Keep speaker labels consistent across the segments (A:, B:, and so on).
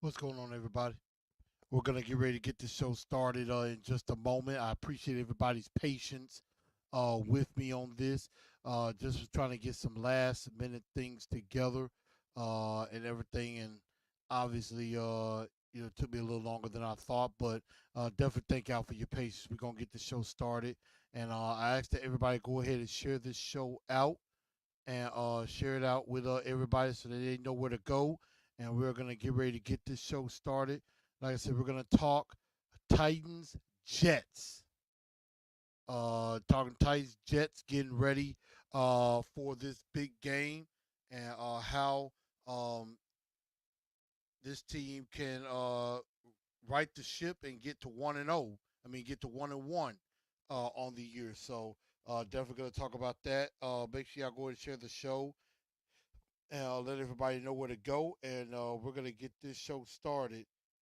A: What's going on, everybody? We're going to get ready to get this show started in just a moment. I appreciate everybody's patience with me on this. Just was trying to get some last minute things together and everything. And obviously, it took me a little longer than I thought, but definitely thank y'all for your patience. We're going to get the show started. And I ask that everybody go ahead and share this show out and share it out with everybody so that they know where to go. And we're gonna get ready to get this show started. Like I said, we're gonna talk Titans Jets. Talking Titans Jets, getting ready for this big game and how um, this team can right the ship and get to 1-0. I mean, get to 1-1 on the year. So definitely gonna talk about that. Make sure y'all go and share the show and let everybody know where to go. And we're going to get this show started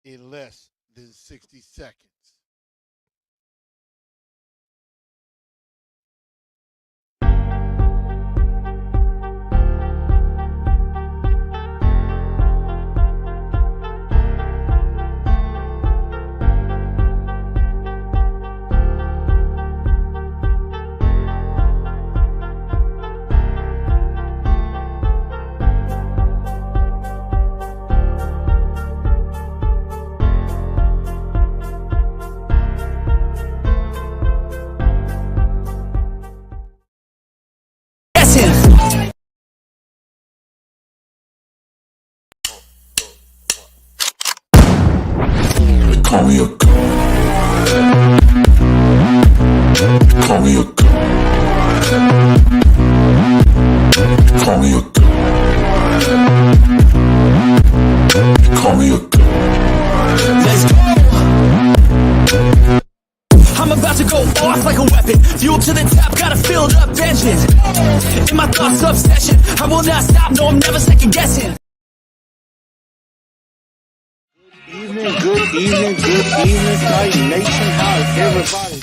A: in less than 60 seconds.
B: Call me a god. Call me a god. Call me a god. Call me a god. Let's go. I'm about to go off like a weapon. Fuel to the top, got a filled up engine. In my thoughts, obsession. I will not stop, no, I'm never second guessing.
C: Good evening, Titan Nation. How's everybody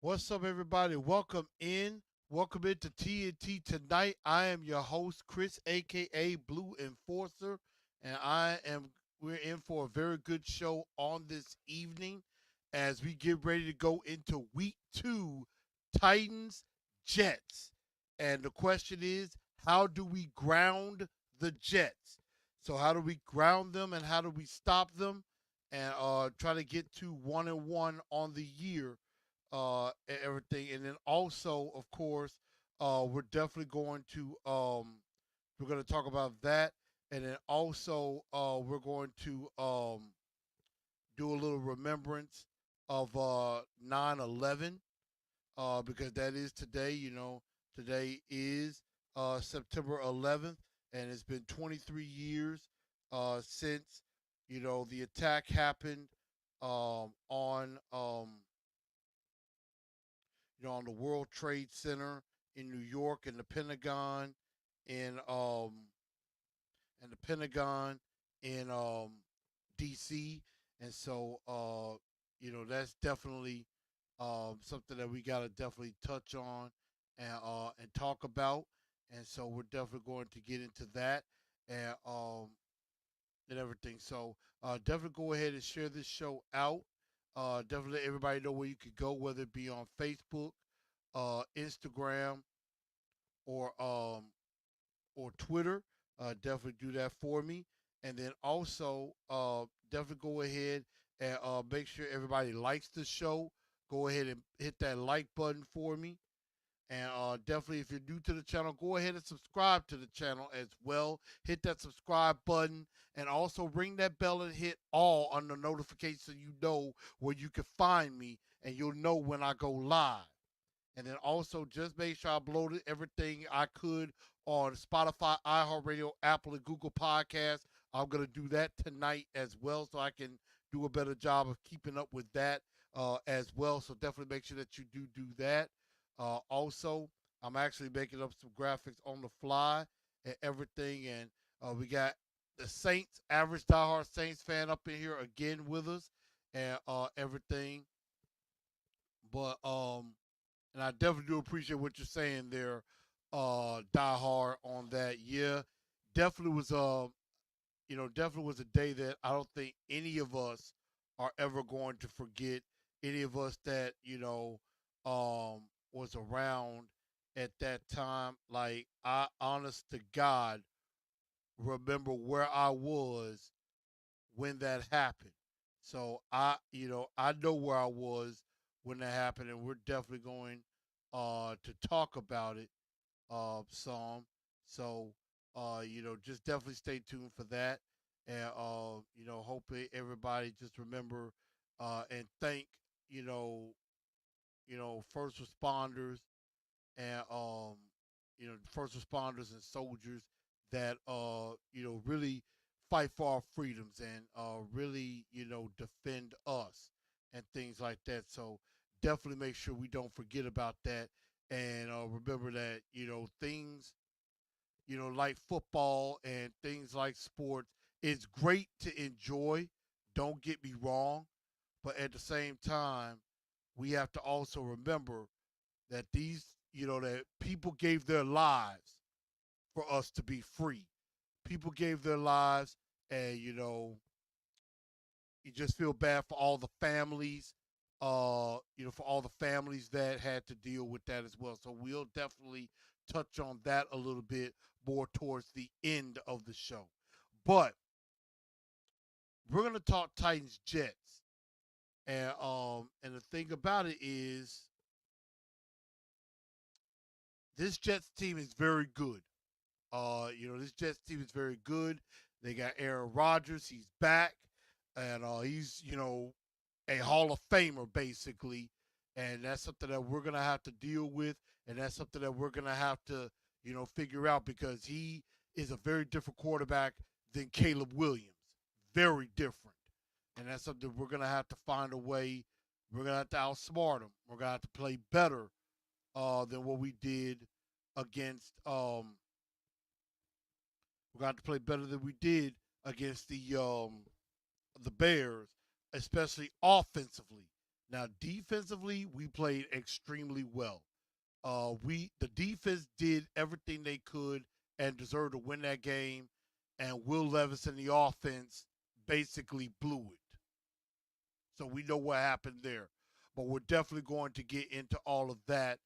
A: What's up, everybody? Welcome in. Welcome into TNT tonight. I am your host, Chris, aka Blue Enforcer, and we're in for a very good show on this evening as we get ready to go into week 2, Titans Jets. And the question is, how do we ground the Jets? So how do we ground them and how do we stop them and try to get to 1-1 on the year and everything. And then also, of course, we're definitely going to we're going to talk about that, and then also we're going to do a little remembrance of 9/11 because that is today. Today is September 11th, and it's been 23 years since the attack happened on on the World Trade Center in New York and the Pentagon in DC. And so that's definitely something that we got to definitely touch on and talk about. And so we're definitely going to get into that and and everything. So definitely go ahead and share this show out. Definitely let everybody know where you could go, whether it be on Facebook, Instagram, or Twitter. Definitely do that for me, and then also definitely go ahead and make sure everybody likes the show. Go ahead and hit that like button for me. And definitely, if you're new to the channel, go ahead and subscribe to the channel as well. Hit that subscribe button and also ring that bell and hit all on the notification so you know where you can find me and you'll know when I go live. And then also just make sure I uploaded everything I could on Spotify, iHeartRadio, Apple, and Google Podcasts. I'm going to do that tonight as well so I can do a better job of keeping up with that as well. So definitely make sure that you do that. Also, I'm actually making up some graphics on the fly and everything. And we got the Saints, average diehard Saints fan up in here again with us and everything. But and I definitely do appreciate what you're saying there, Die Hard on that. Yeah, definitely was definitely was a day that I don't think any of us are ever going to forget. Any of us that was around at that time, like I, honest to God, remember where I was when that happened. So I know where I was when that happened, and we're definitely going to talk about it some. So just definitely stay tuned for that, and hope everybody just remember and thank you know first responders and first responders and soldiers that really fight for our freedoms and really defend us and things like that. So definitely make sure we don't forget about that, and remember that things like football and things like sports, it's great to enjoy. Don't get me wrong, but at the same time, we have to also remember that that people gave their lives for us to be free. People gave their lives, and you just feel bad for all the families, for all the families that had to deal with that as well. So we'll definitely touch on that a little bit more towards the end of the show. But we're gonna talk Titans Jets, and the thing about it is this Jets team is very good. This Jets team is very good. They got Aaron Rodgers. He's back, and he's a Hall of Famer basically, and that's something that we're gonna have to deal with, and that's something that we're gonna have to figure out because he is a very different quarterback than Caleb Williams. Very different, and that's something we're gonna have to find a way. We're gonna have to outsmart him. We're gonna have to play better than what we did against we're going to have to play better than we did against the Bears, especially offensively. Now, defensively, we played extremely well. We the defense did everything they could and deserved to win that game, and Will Levis and the offense basically blew it. So we know what happened there. But we're definitely going to get into all of that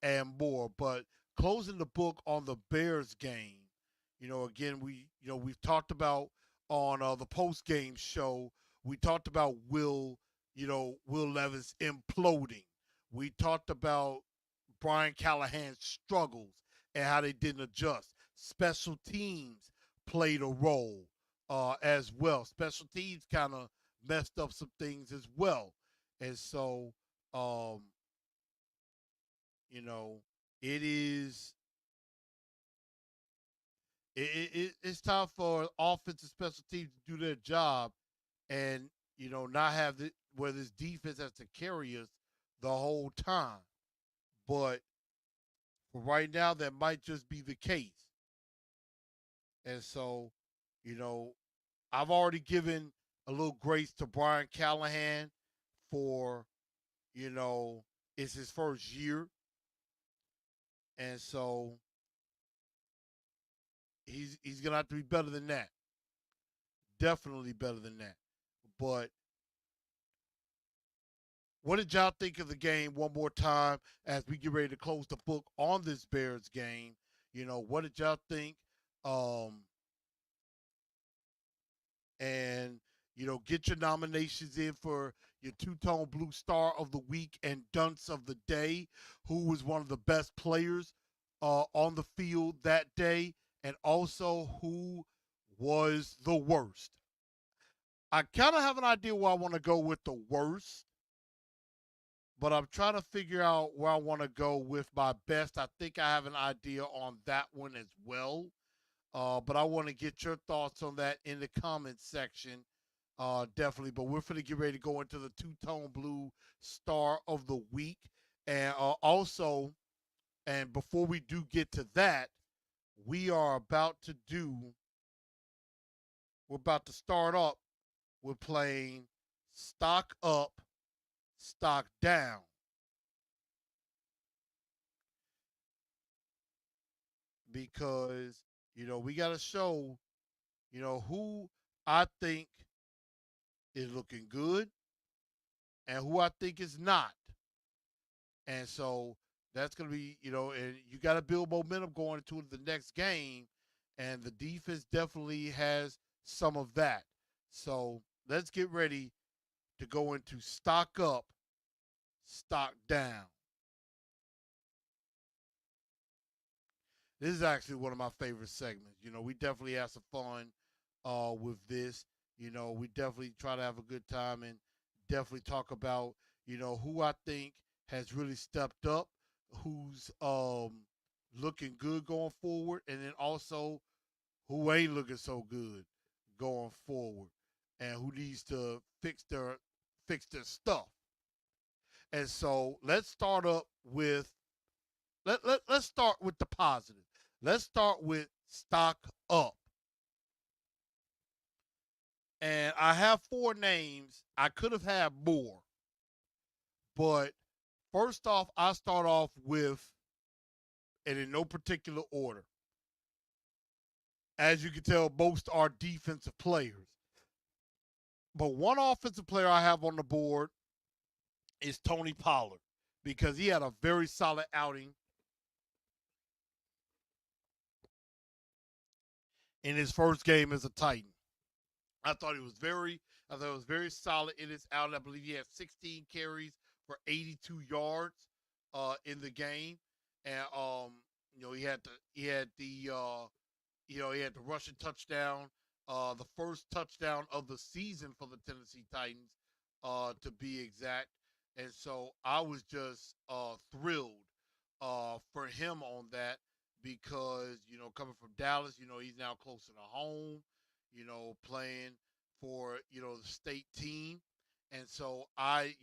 A: and more. But closing the book on the Bears game, again, we've talked about on the post game show, we talked about Will Levis imploding. We talked about Brian Callahan's struggles and how they didn't adjust. Special teams played a role as well. Special teams kind of messed up some things as well. And so, um, you know, it is it's time for offensive special teams to do their job and not have where this defense has to carry us the whole time. But for right now, that might just be the case. And so, you know, I've already given a little grace to Brian Callahan for you know it's his first year, and so he's gonna have to be better than that. Definitely better than that. But what did y'all think of the game one more time as we get ready to close the book on this Bears game? What did y'all think? Um, and get your nominations in for your two-tone blue star of the week and dunce of the day. Who was one of the best players on the field that day, and also who was the worst? I kind of have an idea where I want to go with the worst, but I'm trying to figure out where I want to go with my best. I think I have an idea on that one as well. But I want to get your thoughts on that in the comments section. Definitely. But we're going to get ready to go into the two-tone blue star of the week. And also, and before we do get to that, we are about to do, we're about to start up with playing stock up, stock down. because we got to show who I think is looking good and who I think is not. And so that's going to be, and you got to build momentum going into the next game. And the defense definitely has some of that. So let's get ready to go into stock up, stock down. This is actually one of my favorite segments. We definitely have some fun with this. We definitely try to have a good time and definitely talk about, who I think has really stepped up, who's looking good going forward, and then also who ain't looking so good going forward and who needs to fix their stuff. And so let's start up with let's start with the positive. Let's start with stock up. And I have four names. I could have had more. But first off, I start off with, and in no particular order. As you can tell, most are defensive players. But one offensive player I have on the board is Tony Pollard because he had a very solid outing in his first game as a Titan. I thought it was very solid in his outing. I believe he had 16 carries for 82 yards in the game, and he had the rushing touchdown, the first touchdown of the season for the Tennessee Titans, to be exact. And so I was just thrilled for him on that because coming from Dallas, he's now closer to home, playing for the state team, and so I've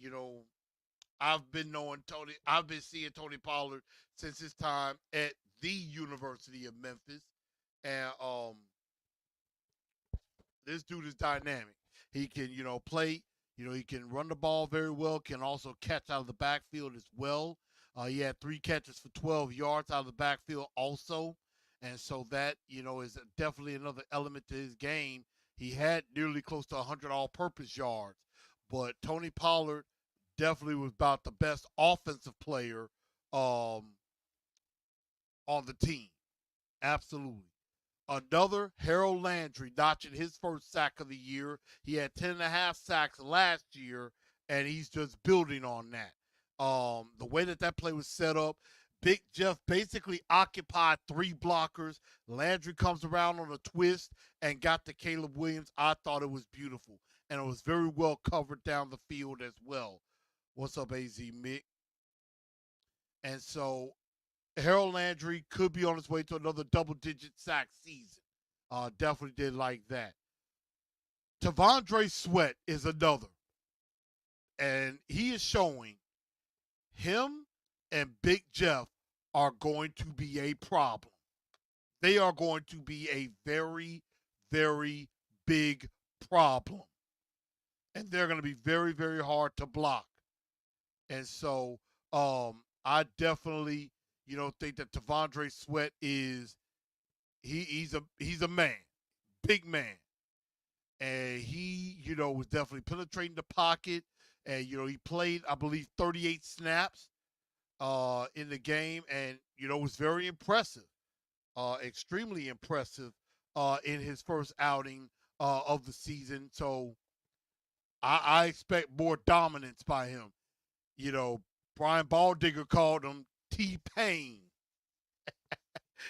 A: been knowing Tony. I've been seeing Tony Pollard since his time at the University of Memphis, and this dude is dynamic. He can, play. He can run the ball very well. Can also catch out of the backfield as well. He had 3 catches for 12 yards out of the backfield also, and so that is definitely another element to his game. He had nearly close to 100 all-purpose yards, but Tony Pollard definitely was about the best offensive player um, on the team. Absolutely. Another Harold Landry notching his first sack of the year. He had 10 and a half sacks last year, and he's just building on that. The way that play was set up, Big Jeff basically occupied 3 blockers. Landry comes around on a twist and got to Caleb Williams. I thought it was beautiful, and it was very well covered down the field as well. What's up, AZ Mick? And so Harold Landry could be on his way to another double-digit sack season. Definitely did like that. Tavondre Sweat is another, and he is showing him and Big Jeff are going to be a problem. They are going to be a very, very big problem, and they're going to be very, very hard to block. And so, I definitely, think that Tavondre Sweat is he's a man, big man, and he was definitely penetrating the pocket, and he played I believe 38 snaps in the game, and was very impressive, extremely impressive in his first outing of the season. So I expect more dominance by him. You know, Brian Baldinger called him T Pain.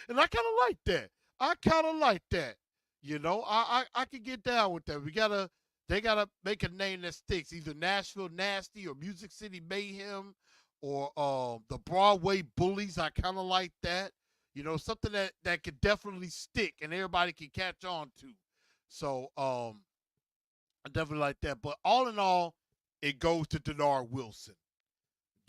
A: And I kind of like that. I kind of like that. I can get down with that. They gotta make a name that sticks. Either Nashville Nasty or Music City Mayhem or the Broadway Bullies. I kind of like that. Something that could definitely stick and everybody can catch on to. So I definitely like that. But all in all, it goes to Denard Wilson.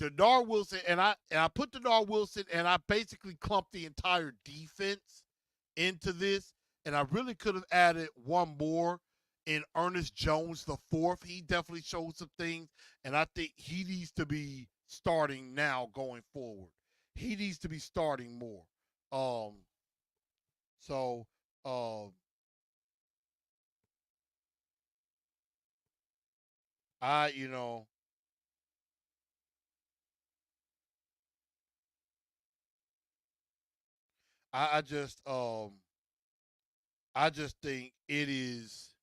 A: Denard Wilson, and I put Denard Wilson, and I basically clumped the entire defense into this, and I really could have added one more in Ernest Jones the fourth. He definitely showed some things, and I think he needs to be starting now going forward. He needs to be starting more. Um, So um, I, you know, I just I just think it's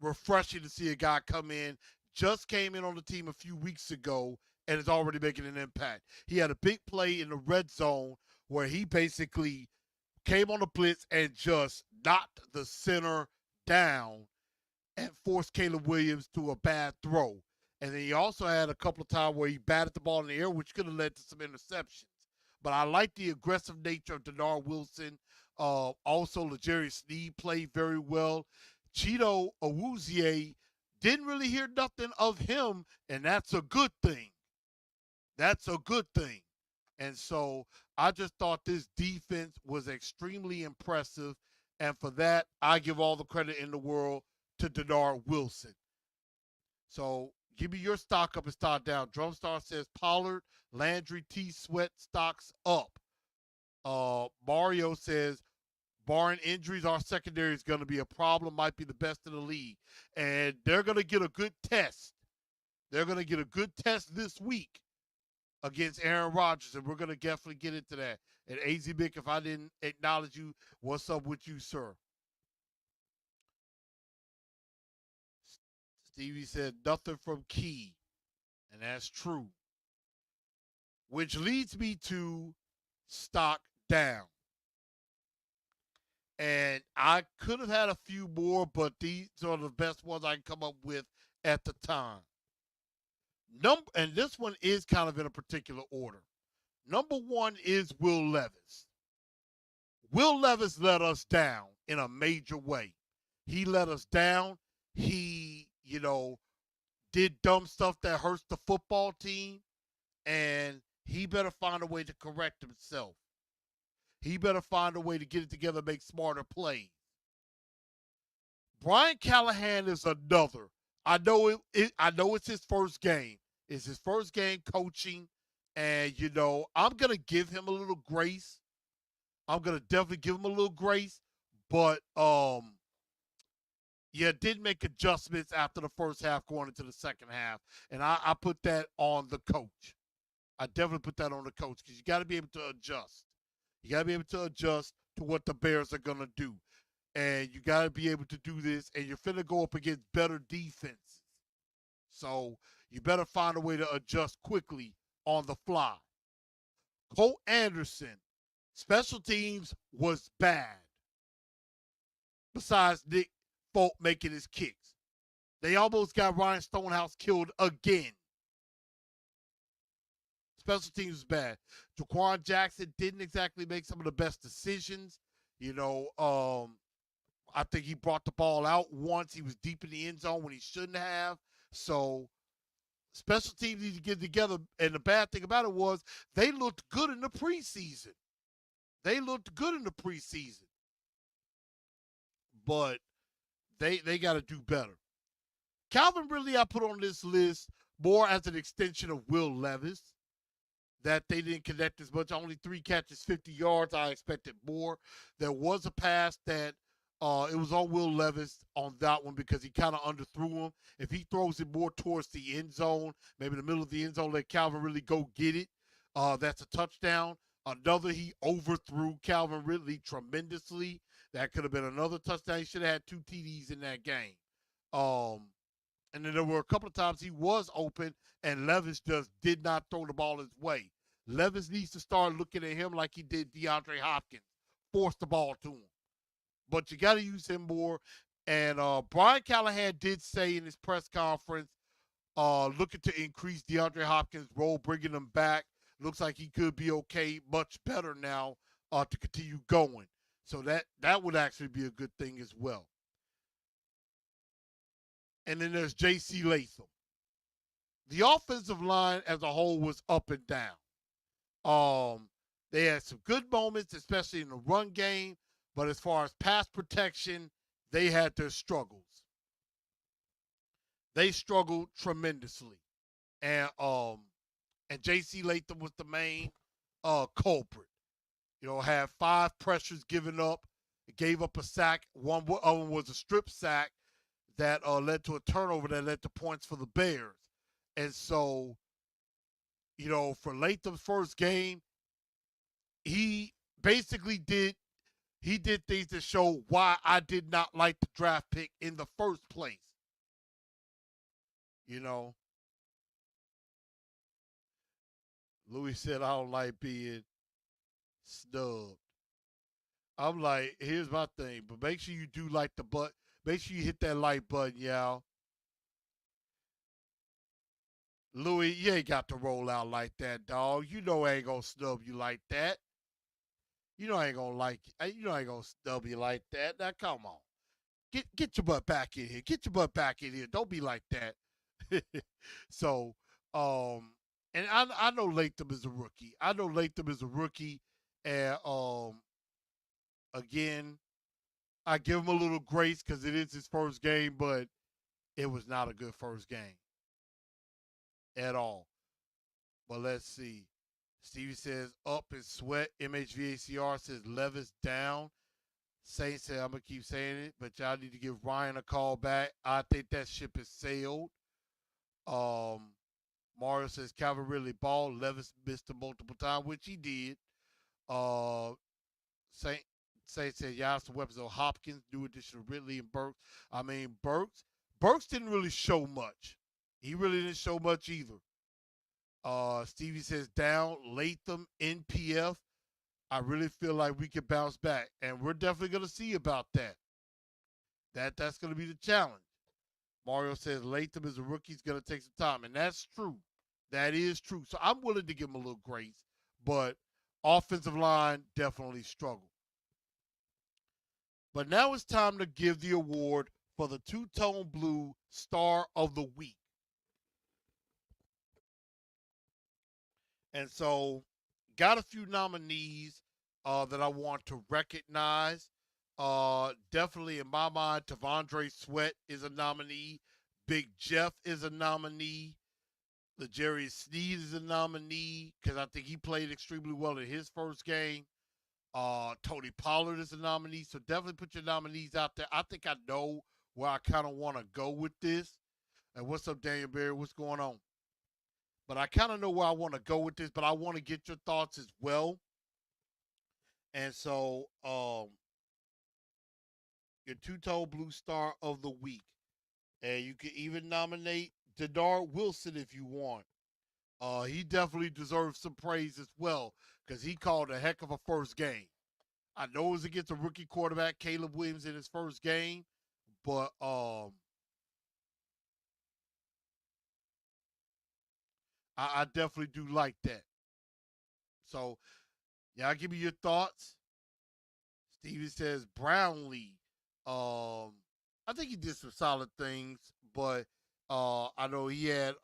A: refreshing to see a guy come in, just came in on the team a few weeks ago, and is already making an impact. He had a big play in the red zone where he basically came on the blitz and just knocked the center down and forced Caleb Williams to a bad throw. And then he also had a couple of times where he batted the ball in the air, which could have led to some interceptions. But I like the aggressive nature of Denard Wilson. Also, L'Jarius Sneed played very well. Cheeto Awuzie didn't really hear nothing of him, and that's a good thing. That's a good thing. And so I just thought this defense was extremely impressive. And for that, I give all the credit in the world to Denard Wilson. So give me your stock up and stock down. Drumstar says Pollard, Landry, T. Sweat stocks up. Mario says, barring injuries, our secondary is going to be a problem, might be the best in the league. And they're going to get a good test. They're going to get a good test this week against Aaron Rodgers, and we're going to definitely get into that. And AZ Bick, if I didn't acknowledge you, what's up with you, sir? Stevie said nothing from Key, and that's true. Which leads me to stock down. And I could have had a few more, but these are the best ones I can come up with at the time. And this one is kind of in a particular order. Number one is Will Levis. Will Levis let us down in a major way. He let us down. He, did dumb stuff that hurts the football team, and he better find a way to correct himself. He better find a way to get it together, make smarter plays. Brian Callahan is another. I know I know it's his first game. It's his first game coaching, and I'm gonna give him a little grace. I'm gonna definitely give him a little grace, but yeah, did make adjustments after the first half going into the second half, and I put that on the coach. I definitely put that on the coach because you got to be able to adjust. You got to be able to adjust to what the Bears are gonna do, and you got to be able to do this. And you're finna go up against better defenses, so you better find a way to adjust quickly on the fly. Cole Anderson, special teams was bad. Besides Nick Folk making his kicks, they almost got Ryan Stonehouse killed again. Special teams was bad. Jaquan Jackson didn't exactly make some of the best decisions. I think he brought the ball out once. He was deep in the end zone when he shouldn't have. So special teams need to get together. And the bad thing about it was they looked good in the preseason. They looked good in the preseason. But they got to do better. Calvin Ridley, I put on this list more as an extension of Will Levis. That they didn't connect as much. Only 3 catches, 50 yards. I expected more. There was a pass that it was on Will Levis on that one because he kind of underthrew him. If he throws it more towards the end zone, maybe the middle of the end zone, let Calvin Ridley go get it. That's a touchdown. Another, he overthrew Calvin Ridley tremendously. That could have been another touchdown. He should have had 2 TDs in that game. Um, and then there were a couple of times he was open, and Levis just did not throw the ball his way. Levis needs to start looking at him like he did DeAndre Hopkins, force the ball to him. But you got to use him more. And Brian Callahan did say in his press conference, looking to increase DeAndre Hopkins' role, bringing him back. Looks like he could be okay, much better now to continue going. So that would actually be a good thing as well. And then there's J.C. Latham. The offensive line as a whole was up and down. They had some good moments, especially in the run game, but as far as pass protection, they had their struggles. They struggled tremendously, and J.C. Latham was the main culprit. Had 5 pressures given up. It gave up a sack. One of them was a strip sack that led to a turnover that led to points for the Bears. And so, for Latham's first game, he basically did things to show why I did not like the draft pick in the first place. You know, Louis said I don't like being snubbed. I'm like, here's my thing, but make sure you do like the butt. Make sure you hit that like button, y'all. Louis, you ain't got to roll out like that, dog. You know I ain't gonna snub you like that. You know I ain't gonna you know I ain't gonna snub you like that. Now come on. Get your butt back in here. Get your butt back in here. Don't be like that. so, and I know Latham is a rookie. I know Latham is a rookie, and again, I give him a little grace because it is his first game, but it was not a good first game at all. But let's see. Stevie says up and sweat. MHVACR says Levis down. Saint said I'm gonna keep saying it, but y'all need to give Ryan a call back. I think that ship is sailed. Um, Mario says Calvin really balled. Levis missed him multiple times, which he did. Uh, Saint said y'all some weapons on Hopkins. New addition of Ridley and Burks. I mean Burks didn't really show much. He really didn't show much either. Stevie says down Latham NPF. I really feel like we can bounce back, and we're definitely going to see about that. That's going to be the challenge. Mario says Latham is a rookie. He's going to take some time, and that's true. That is true. So I'm willing to give him a little grace, but offensive line definitely struggled. But now it's time to give the award for the two-tone blue star of the week. And so, got a few nominees that I want to recognize. Definitely in my mind, Tavondre Sweat is a nominee. Big Jeff is a nominee. L'Jarius Sneed is a nominee because I think he played extremely well in his first game. Tony Pollard is a nominee. So definitely put your nominees out there. I think I know where I kind of want to go with this. And what's up, Daniel Berry? What's going on? But I kind of know where I want to go with this, but I want to get your thoughts as well. And so, your two-tone blue star of the week. And you can even nominate Denard Wilson if you want. He definitely deserves some praise as well because he called a heck of a first game. I know it was against a rookie quarterback, Caleb Williams, in his first game, but I definitely do like that. So, y'all give me your thoughts. Stevie says Brownlee. I think he did some solid things, but I know he had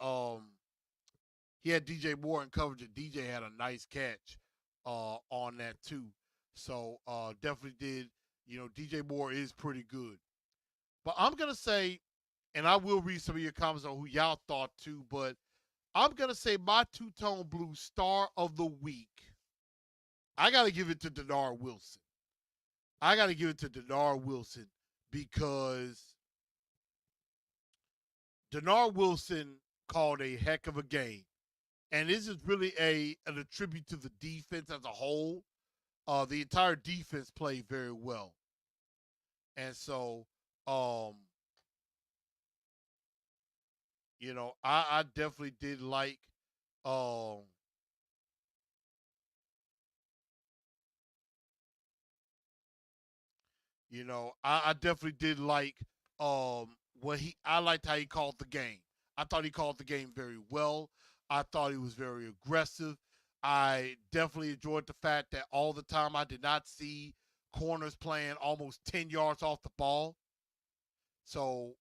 A: DJ Moore in coverage, and DJ had a nice catch on that too. So definitely did. DJ Moore is pretty good. But I'm gonna say, and I will read some of your comments on who y'all thought too, but I'm gonna say my two-tone blue star of the week. I gotta give it to Denard Wilson. I gotta give it to Denard Wilson because Denard Wilson called a heck of a game. And this is really a tribute to the defense as a whole. The entire defense played very well. And so, um, I definitely did like um I definitely did like what he I liked how he called the game. I thought he called the game very well. I thought he was very aggressive. I definitely enjoyed the fact that all the time I did not see corners playing almost 10 yards off the ball. So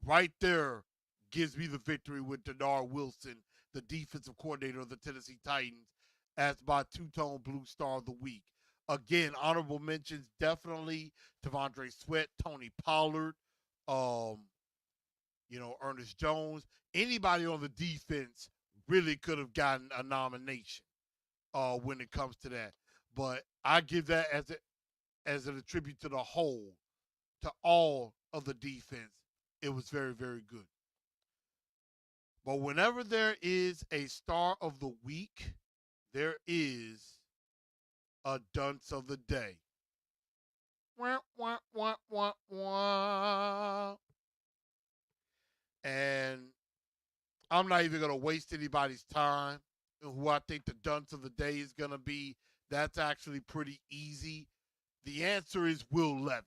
A: right there gives me the victory with Denard Wilson, the defensive coordinator of the Tennessee Titans, as my two-tone blue star of the week. Again, honorable mentions definitely Tavondre Sweat, Tony Pollard, um, Ernest Jones. Anybody on the defense really could have gotten a nomination when it comes to that. But I give that as an attribute to the whole, to all of the defense. It was very, very good. But whenever there is a star of the week, there is a dunce of the day. Wah, wah, wah, wah, wah. And I'm not even going to waste anybody's time. Who I think the dunce of the day is going to be, that's actually pretty easy. The answer is Will Levis.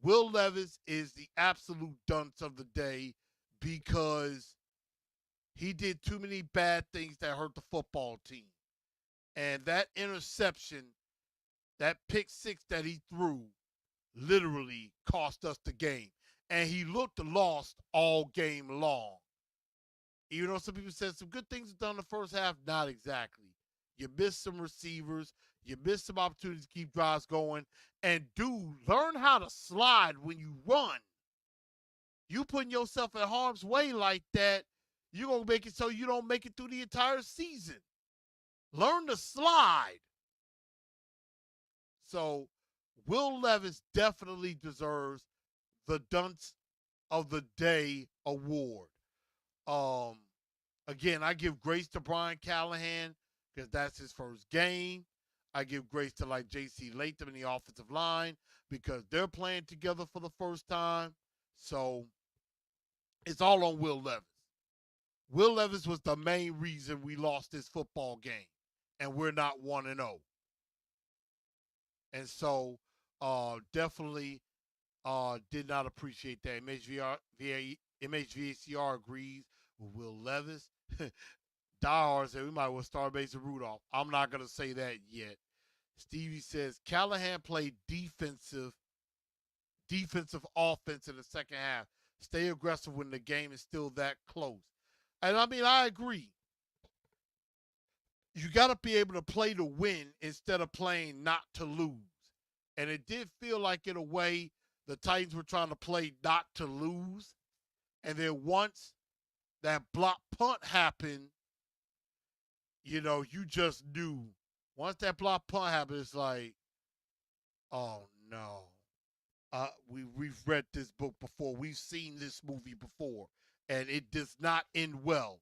A: Will Levis is the absolute dunce of the day because he did too many bad things that hurt the football team. And that interception, that pick six that he threw, literally cost us the game. And he looked lost all game long. Even though some people said some good things done in the first half, not exactly. You missed some receivers. You missed some opportunities to keep drives going. And dude, learn how to slide when you run. You putting yourself in harm's way like that, you're gonna make it so you don't make it through the entire season. Learn to slide. So Will Levis definitely deserves the Dunce of the Day award. Um, Again, I give grace to Brian Callahan because that's his first game. I give grace to like J.C. Latham in the offensive line because they're playing together for the first time. So it's all on Will Levis. Will Levis was the main reason we lost this football game, and we're not 1-0. And so definitely did not appreciate that. MHVACR agrees with Will Levis. Diehard said we might well start Mason Rudolph. I'm not going to say that yet. Stevie says Callahan played defensive offense in the second half. Stay aggressive when the game is still that close. And I mean, I agree. You got to be able to play to win instead of playing not to lose. And it did feel like, in a way, the Titans were trying to play not to lose. And then once that block punt happened, you just knew. Once that block punt happened, it's like, oh no. We've read this book before. We've seen this movie before. And it does not end well.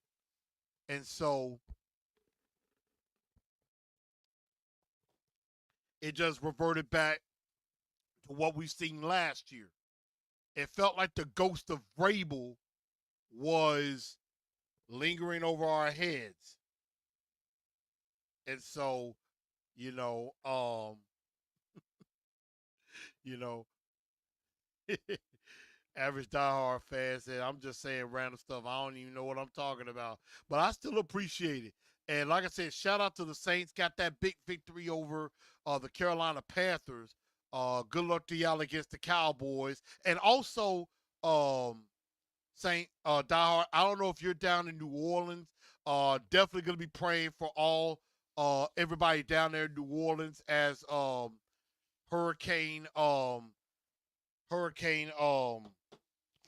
A: And so it just reverted back to what we've seen last year. It felt like the ghost of Vrabel was lingering over our heads. And so, you know, you know, average diehard fan said, I'm just saying random stuff. I don't even know what I'm talking about. But I still appreciate it. And like I said, shout out to the Saints. Got that big victory over the Carolina Panthers. Good luck to y'all against the Cowboys. And also, Saint diehard, I don't know if you're down in New Orleans. Definitely going to be praying for all everybody down there in New Orleans as Hurricane Hurricane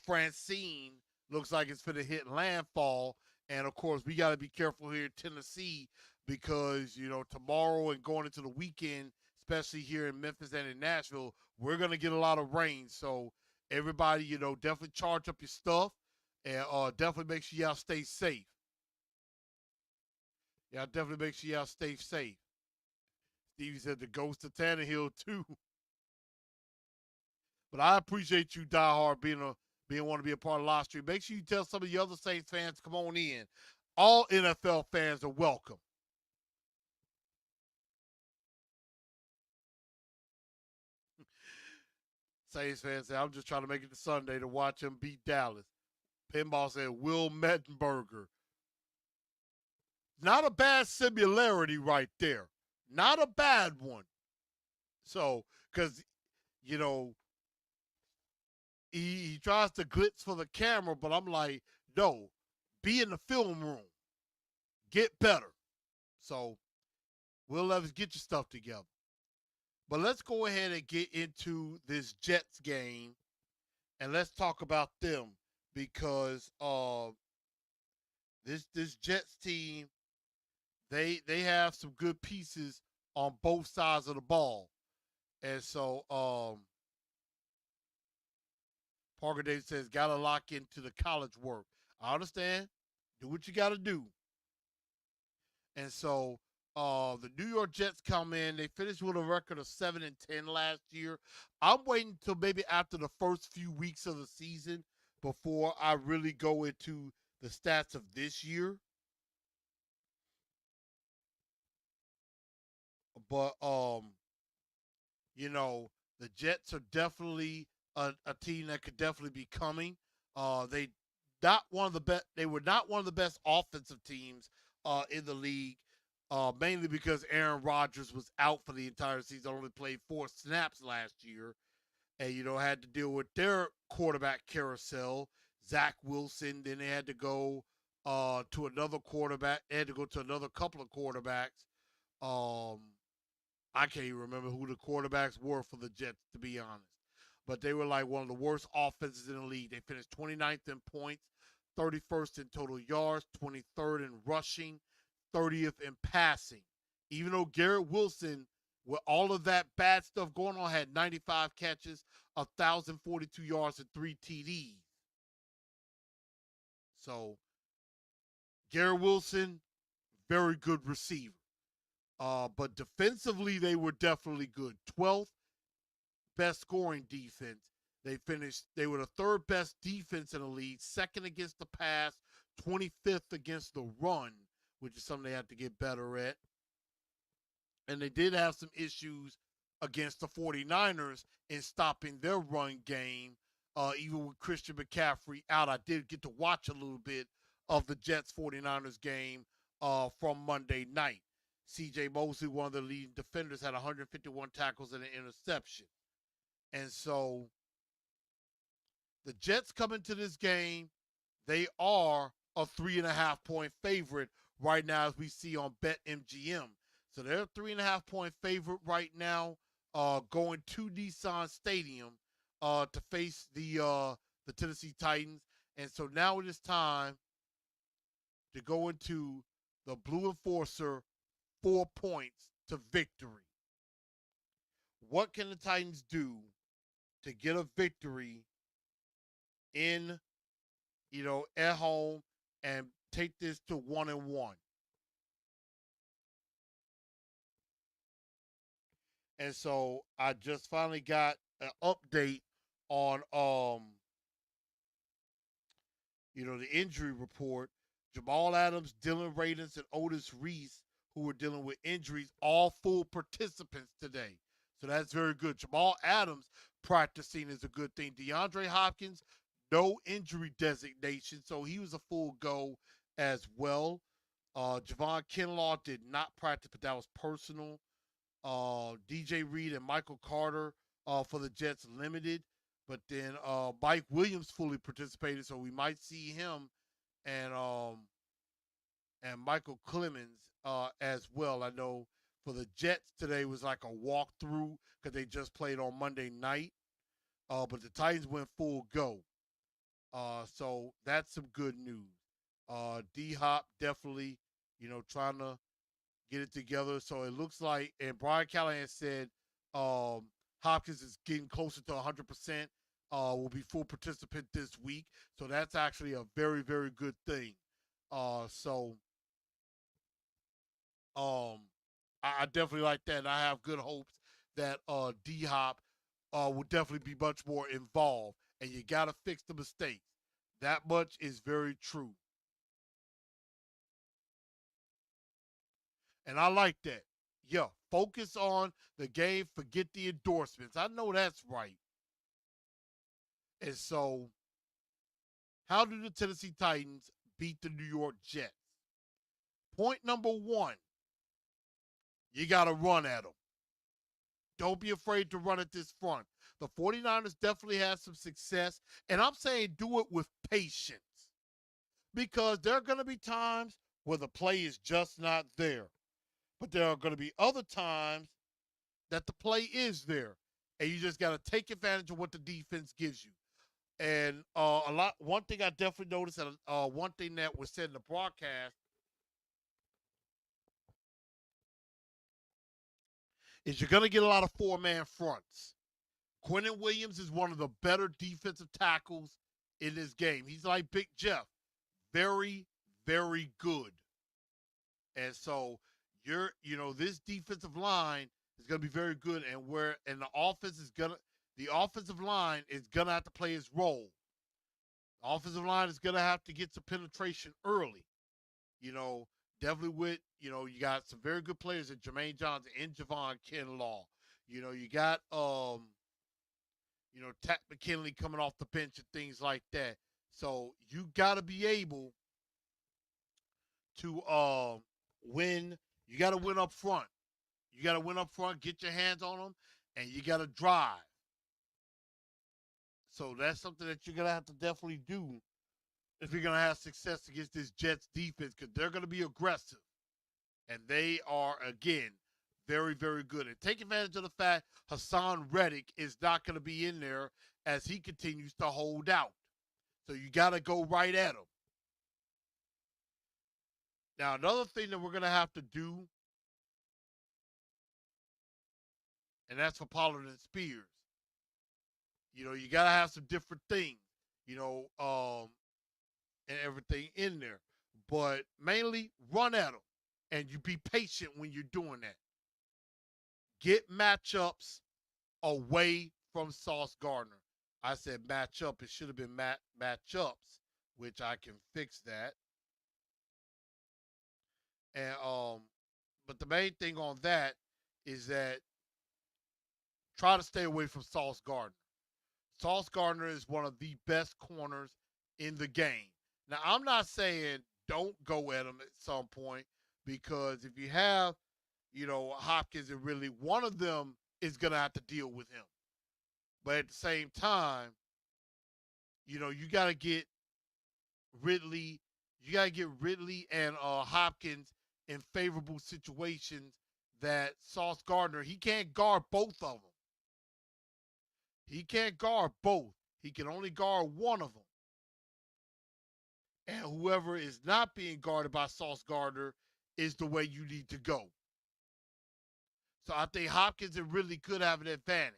A: Francine looks like it's going to hit landfall. And of course, we got to be careful here in Tennessee because, tomorrow and going into the weekend, especially here in Memphis and in Nashville, we're going to get a lot of rain. So, everybody, definitely charge up your stuff and definitely make sure y'all stay safe. Y'all definitely make sure y'all stay safe. Stevie said the ghost of Tannehill, too. But I appreciate you, diehard, being want to be a part of live stream. Make sure you tell some of the other Saints fans to come on in. All NFL fans are welcome. Saints fans say, I'm just trying to make it to Sunday to watch them beat Dallas. Pinball said, Will Mettenberger. Not a bad similarity right there. Not a bad one. So, because, you know, he tries to glitz for the camera, but I'm like, no, be in the film room. Get better. So, Will Levis, get your stuff together. But let's go ahead and get into this Jets game and let's talk about them because this Jets team, they have some good pieces on both sides of the ball. And so Parker Davis says, got to lock into the college work. I understand. Do what you got to do. And so the New York Jets come in. They finished with a record of 7-10 last year. I'm waiting until maybe after the first few weeks of the season before I really go into the stats of this year. But you know, the Jets are definitely a team that could definitely be coming. They not one of the best. They were not one of the best offensive teams in the league, mainly because Aaron Rodgers was out for the entire season. Only played 4 snaps last year, and had to deal with their quarterback carousel, Zach Wilson. Then they had to go to another quarterback. They had to go to another couple of quarterbacks. Um, I can't even remember who the quarterbacks were for the Jets, to be honest. But they were like one of the worst offenses in the league. They finished 29th in points, 31st in total yards, 23rd in rushing, 30th in passing. Even though Garrett Wilson, with all of that bad stuff going on, had 95 catches, 1,042 yards, and 3 TDs. So Garrett Wilson, very good receiver. But defensively, they were definitely good. 12th best scoring defense. They were the third best defense in the league, second against the pass, 25th against the run, which is something they have to get better at. And they did have some issues against the 49ers in stopping their run game, even with Christian McCaffrey out. I did get to watch a little bit of the Jets 49ers game from Monday night. CJ Mosley, one of the leading defenders, had 151 tackles and an interception. And so the Jets come into this game. They are a 3.5 point favorite right now, as we see on BetMGM. So they're a 3.5 point favorite right now, going to Nissan Stadium to face the Tennessee Titans. And so now it is time to go into the Blue Enforcer 4 points to victory. What can the Titans do to get a victory in, at home and take this to 1-1? And so I just finally got an update on the injury report. Jamal Adams, Dylan Radins, and Otis Reese, who were dealing with injuries, all full participants today. So that's very good. Jamal Adams practicing is a good thing. DeAndre Hopkins, no injury designation, so he was a full go as well. Javon Kinlaw did not practice, but that was personal. DJ Reed and Michael Carter for the Jets limited. But then Mike Williams fully participated, so we might see him and Michael Clemens as well. I know for the Jets today was like a walkthrough because they just played on Monday night. But the Titans went full go. So that's some good news. D Hop definitely, trying to get it together. So it looks like, and Brian Callahan said Hopkins is getting closer to 100%. Will be full participant this week. So that's actually a very, very good thing. So I definitely like that. And I have good hopes that D Hop will definitely be much more involved. And you got to fix the mistakes. That much is very true. And I like that. Yeah, focus on the game, forget the endorsements. I know that's right. And so, how do the Tennessee Titans beat the New York Jets? Point number one, you got to run at them. Don't be afraid to run at this front. The 49ers definitely had some success, and I'm saying do it with patience because there are going to be times where the play is just not there. But there are going to be other times that the play is there, and you just got to take advantage of what the defense gives you. And one thing I definitely noticed, and one thing that was said in the broadcast, is you're going to get a lot of four-man fronts. Quentin Williams is one of the better defensive tackles in this game. He's like Big Jeff, very, very good. And so this defensive line is going to be very good, and the offensive line is going to have to play its role. The offensive line is going to have to get some penetration early. You know, definitely with you got some very good players in Jermaine Johnson and Javon Kinlaw. You got Tat McKinley coming off the bench and things like that. So you got to be able to win. You got to win up front. You got to win up front, get your hands on them, and you got to drive. So that's something that you're going to have to definitely do if you're going to have success against this Jets defense, because they're going to be aggressive. And they are, again, very, very good. And take advantage of the fact Hassan Reddick is not going to be in there as he continues to hold out. So you got to go right at him. Now, another thing that we're going to have to do, and that's for Pollard and Spears, you got to have some different things, and everything in there. But mainly run at them, and you be patient when you're doing that. Get matchups away from Sauce Gardner. I said matchup. It should have been matchups, which I can fix that. And but the main thing on that is that try to stay away from Sauce Gardner. Sauce Gardner is one of the best corners in the game. Now, I'm not saying don't go at him at some point, because if you have, Hopkins and Ridley, one of them is going to have to deal with him. But at the same time, you got to get Ridley, and Hopkins in favorable situations that Sauce Gardner, he can't guard both of them. He can't guard both. He can only guard one of them. And whoever is not being guarded by Sauce Gardner is the way you need to go. So I think Hopkins and Ridley could have an advantage.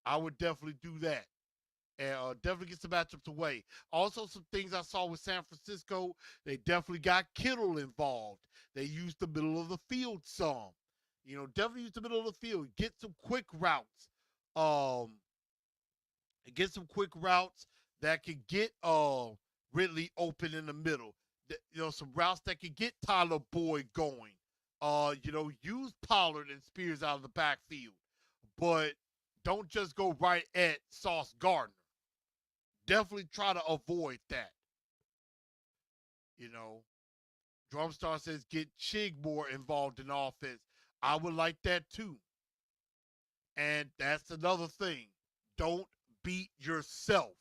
A: I would definitely do that. And definitely get some matchups away. Also, some things I saw with San Francisco, they definitely got Kittle involved. They used the middle of the field some. Definitely use the middle of the field. Get some quick routes. That can get Ridley open in the middle. Some routes that can get Tyler Boyd going. Use Pollard and Spears out of the backfield. But don't just go right at Sauce Gardner. Definitely try to avoid that. Drumstar says get Chigmore involved in offense. I would like that too. And that's another thing. Don't beat yourself.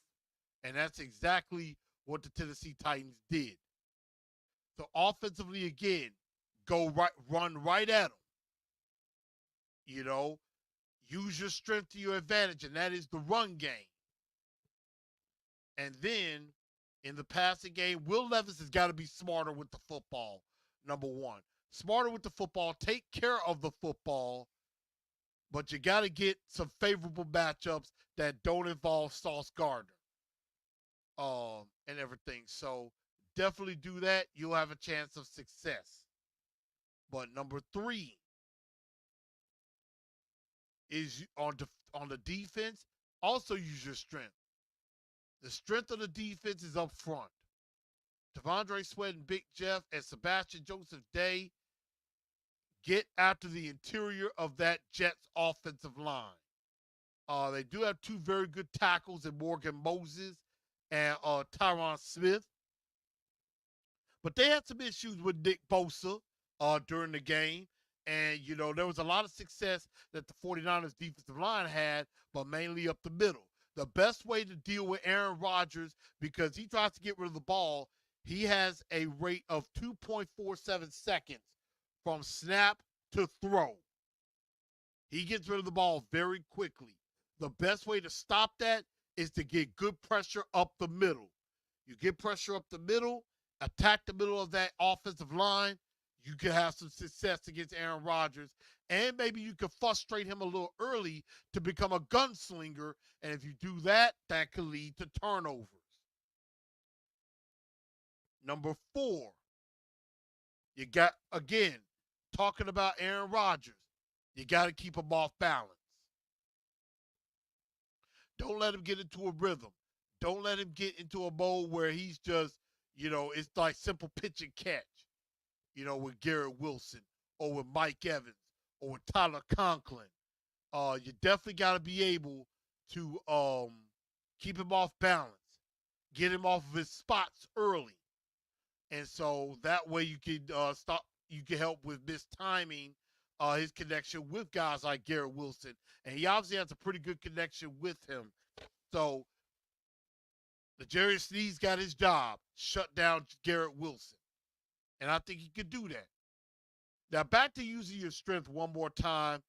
A: And that's exactly what the Tennessee Titans did. So offensively, again, run right at them. Use your strength to your advantage, and that is the run game. And then in the passing game, Will Levis has got to be smarter with the football, number one. Smarter with the football, take care of the football, but you got to get some favorable matchups that don't involve Sauce Gardner and everything. So definitely do that. You'll have a chance of success. But number 3 is on the defense, also use your strength. The strength of the defense is up front. Devondre Sweat and Big Jeff and Sebastian Joseph Day get after the interior of that Jets offensive line. They do have 2 very good tackles in Morgan Moses and Tyron Smith. But they had some issues with Nick Bosa during the game. And, there was a lot of success that the 49ers defensive line had, but mainly up the middle. The best way to deal with Aaron Rodgers, because he tries to get rid of the ball, he has a rate of 2.47 seconds from snap to throw. He gets rid of the ball very quickly. The best way to stop that is to get good pressure up the middle. You get pressure up the middle, attack the middle of that offensive line, you could have some success against Aaron Rodgers, and maybe you could frustrate him a little early to become a gunslinger. And if you do that, that could lead to turnovers. Number four, you got, again, talking about Aaron Rodgers, you got to keep him off balance. Don't let him get into a rhythm. Don't let him get into a mode where he's just, it's like simple pitch and catch, with Garrett Wilson or with Mike Evans or with Tyler Conklin. You definitely got to be able to keep him off balance, get him off of his spots early, and so that way you can stop. You can help with mistiming his connection with guys like Garrett Wilson, and he obviously has a pretty good connection with him. So the Jerry Sneeze got his job, shut down Garrett Wilson, and I think he could do that. Now back to using your strength one more time,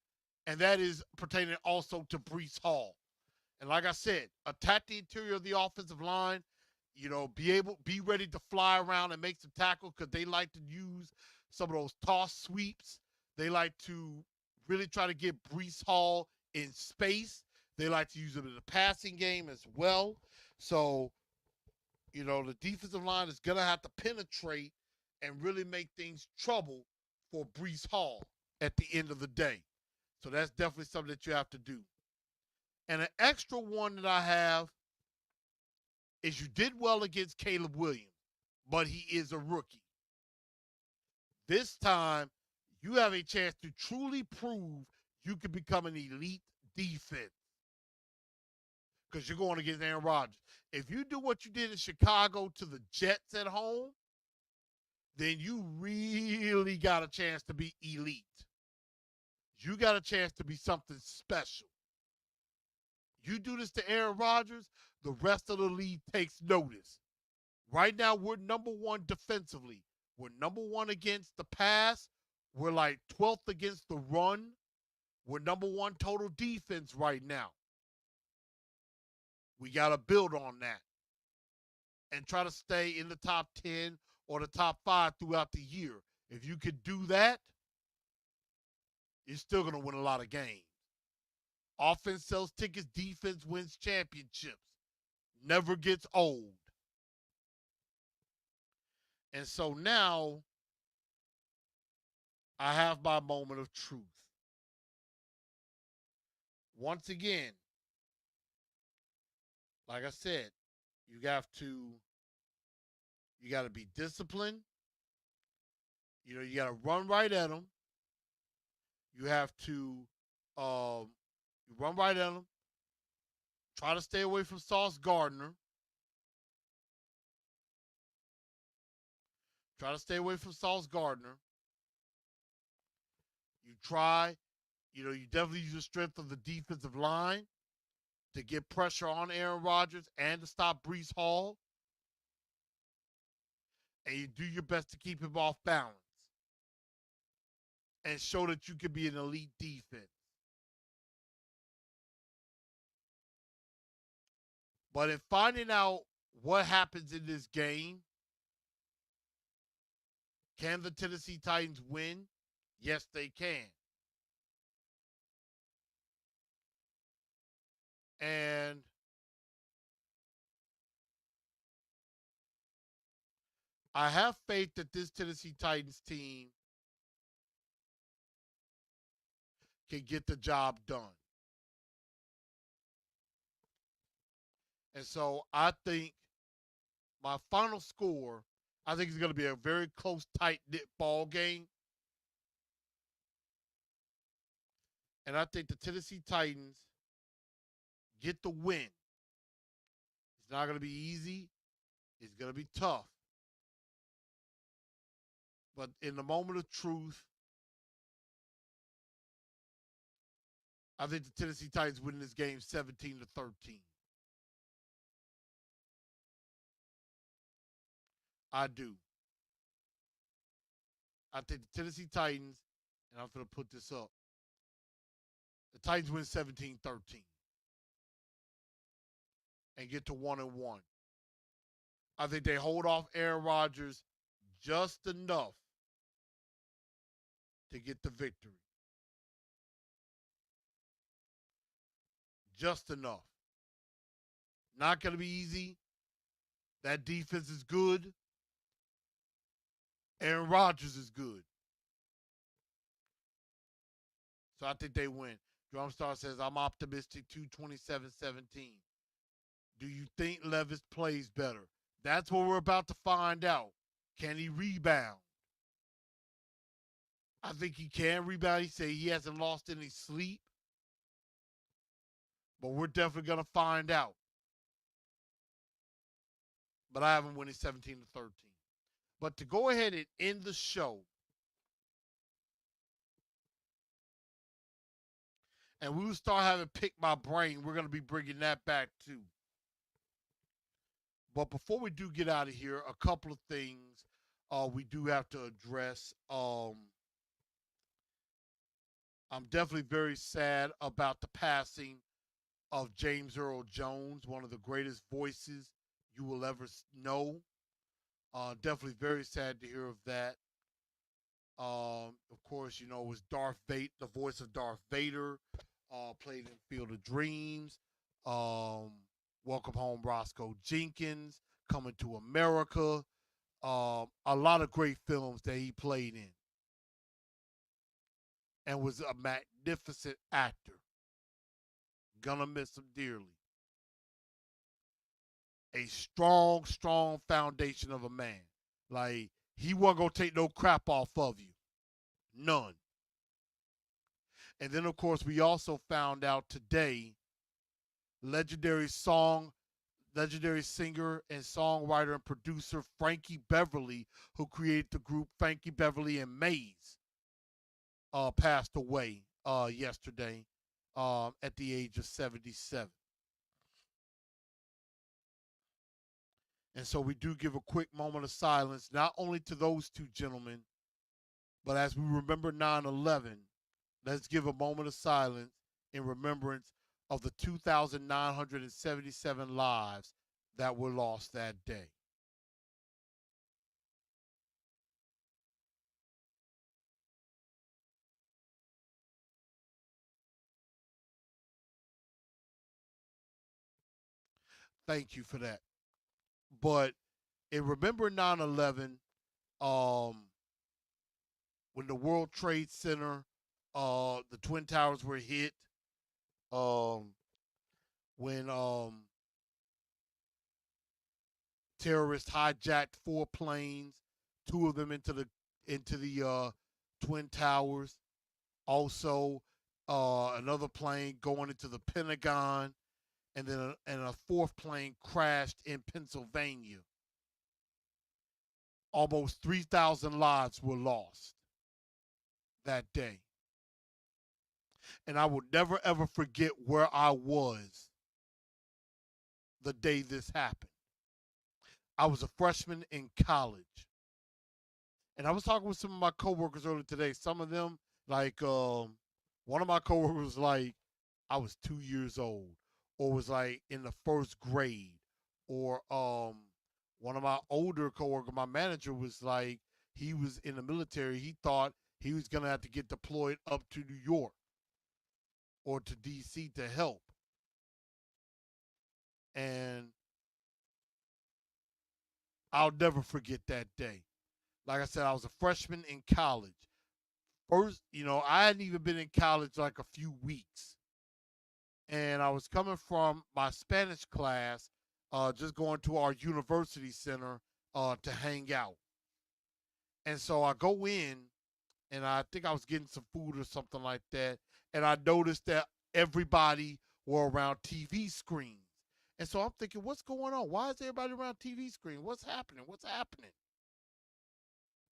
A: and that is pertaining also to Brees Hall. And like I said, attack the interior of the offensive line. Be ready to fly around and make some tackles because they like to use some of those toss sweeps. They like to really try to get Brees Hall in space. They like to use him in the passing game as well. So, the defensive line is gonna have to penetrate and really make things trouble for Brees Hall at the end of the day. So that's definitely something that you have to do. And an extra one that I have is you did well against Caleb Williams, but he is a rookie. This time, you have a chance to truly prove you can become an elite defense because you're going against Aaron Rodgers. If you do what you did in Chicago to the Jets at home, then you really got a chance to be elite. You got a chance to be something special. You do this to Aaron Rodgers, the rest of the league takes notice. Right now, we're number one defensively. We're number one against the pass. We're like 12th against the run. We're number one total defense right now. We got to build on that and try to stay in the top 10 or the top 5 throughout the year. If you could do that, you're still going to win a lot of games. Offense sells tickets, defense wins championships. Never gets old. And so now I have my moment of truth. Once again, like I said, you got to be disciplined. You got to run right at them. You have to you run right at them. Try to stay away from Sauce Gardner. Try to stay away from Sauce Gardner. You try, you definitely use the strength of the defensive line to get pressure on Aaron Rodgers and to stop Brees Hall. And you do your best to keep him off balance and show that you can be an elite defense. But in finding out what happens in this game, can the Tennessee Titans win? Yes, they can. And I have faith that this Tennessee Titans team can get the job done. And so I think my final score, I think it's going to be a very close, tight-knit ball game. And I think the Tennessee Titans get the win. It's not going to be easy. It's going to be tough. But in the moment of truth, I think the Tennessee Titans win this game 17-13. I do. I think the Tennessee Titans, and I'm going to put this up, the Titans win 17-13 and get to 1-1. I think they hold off Aaron Rodgers just enough to get the victory. Just enough. Not going to be easy. That defense is good. Aaron Rodgers is good. So I think they win. Drumstar says, I'm optimistic 227-17. Do you think Levis plays better? That's what we're about to find out. Can he rebound? I think he can rebound. He said he hasn't lost any sleep, but we're definitely going to find out. But I have him winning 17-13. But to go ahead and end the show, and we will start having Pick My Brain, we're going to be bringing that back too. But before we do get out of here, a couple of things we do have to address. I'm definitely very sad about the passing of James Earl Jones, one of the greatest voices you will ever know. Definitely very sad to hear of that. Of course, you know, it was Darth Vader, the voice of Darth Vader, played in Field of Dreams. Um, Welcome Home, Roscoe Jenkins, Coming to America. A lot of great films that he played in, and was a magnificent actor. Gonna miss him dearly. A strong, strong foundation of a man. Like, he wasn't gonna take no crap off of you. None. And then, of course, we also found out today legendary legendary singer and songwriter and producer Frankie Beverly, who created the group Frankie Beverly and Maze, passed away yesterday at the age of 77. And so we do give a quick moment of silence, not only to those two gentlemen, but as we remember 9/11, let's give a moment of silence in remembrance of the 2,977 lives that were lost that day. Thank you for that. But in remember 9/11, um, when the World Trade Center, the Twin Towers were hit, um, when terrorists hijacked 4 planes, two of them into the Twin Towers. Also, another plane going into the Pentagon, and then a fourth plane crashed in Pennsylvania. Almost 3,000 lives were lost that day. And I will never ever forget where I was the day this happened. I was a freshman in college. And I was talking with some of my coworkers earlier today. Some of them, like one of my coworkers was like, I was 2 years old, or was like in the first grade, or one of my older coworkers, my manager, was like, he was in the military. He thought he was gonna have to get deployed up to New York or to DC to help. And I'll never forget that day. Like I said, I was a freshman in college. First, I hadn't even been in college like a few weeks. And I was coming from my Spanish class, just going to our university center to hang out. And so I go in, and I think I was getting some food or something like that. And I noticed that everybody were around TV screens. And so I'm thinking, what's going on? Why is everybody around TV screen? What's happening? What's happening?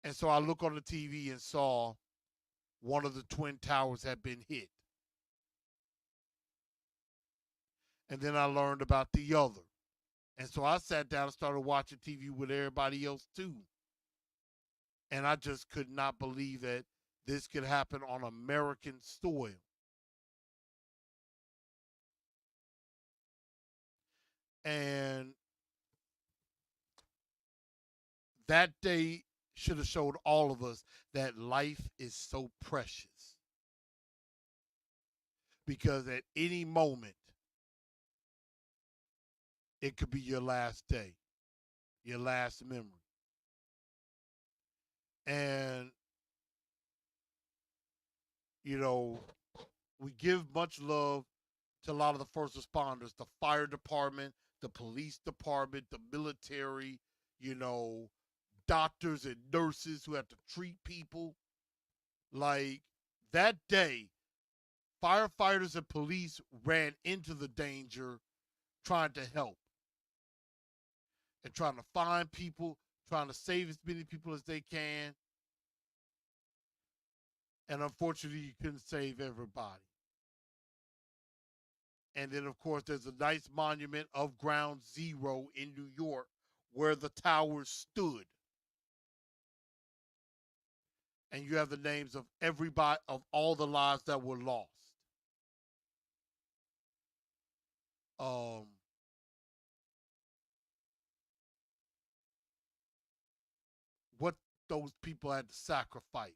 A: And so I look on the TV and saw one of the Twin Towers had been hit. And then I learned about the other. And so I sat down and started watching TV with everybody else too. And I just could not believe that this could happen on American soil. And that day should have showed all of us that life is so precious because at any moment it could be your last day, your last memory. And, you know, we give much love to a lot of the first responders, the fire department, the police department, the military, you know, doctors and nurses who have to treat people. Like that day, firefighters and police ran into the danger trying to help and trying to find people, trying to save as many people as they can. And unfortunately, you couldn't save everybody. And then, of course, there's a nice monument of Ground Zero in New York where the towers stood. And you have the names of everybody, of all the lives that were lost. Um, what those people had to sacrifice.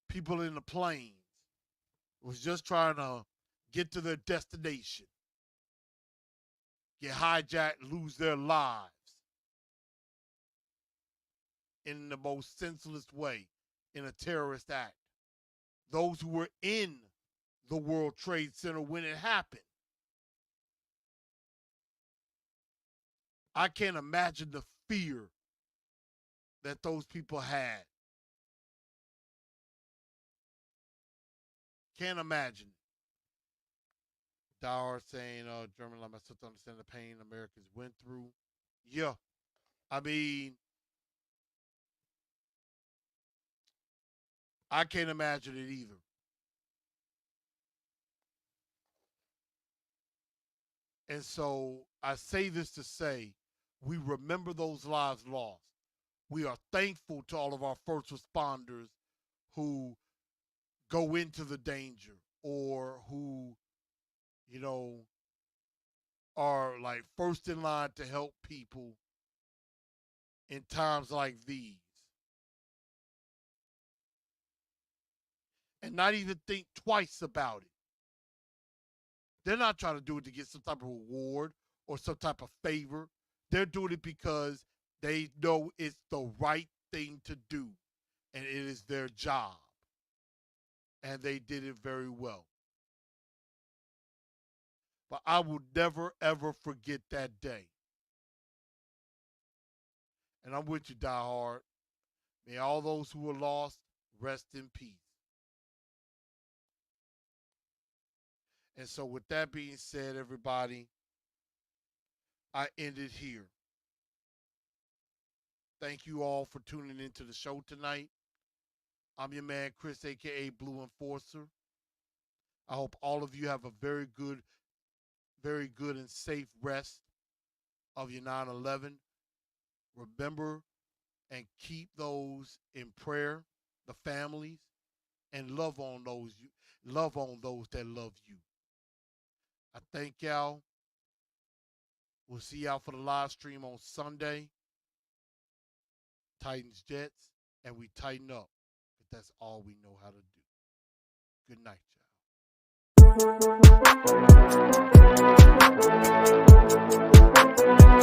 A: People in the planes was just trying to get to their destination, get hijacked, lose their lives in the most senseless way in a terrorist act. Those who were in the World Trade Center when it happened. I can't imagine the fear that those people had. Can't imagine. Dower saying, German, I myself to understand the pain Americans went through. Yeah. I mean, I can't imagine it either. And so I say this to say, we remember those lives lost. We are thankful to all of our first responders who go into the danger or who, you know, are like first in line to help people in times like these. And not even think twice about it. They're not trying to do it to get some type of reward or some type of favor. They're doing it because they know it's the right thing to do and it is their job. And they did it very well. But I will never, ever forget that day. And I'm with you, Die Hard. May all those who were lost rest in peace. And so, with that being said, everybody, I end it here. Thank you all for tuning into the show tonight. I'm your man, Chris, aka Blue Enforcer. I hope all of you have a very good and safe rest of your 9/11. Remember and keep those in prayer, the families, and love on those that love you. I thank y'all. We'll see y'all for the live stream on Sunday. Titans Jets, and we tighten up. But that's all we know how to do. Good night, y'all.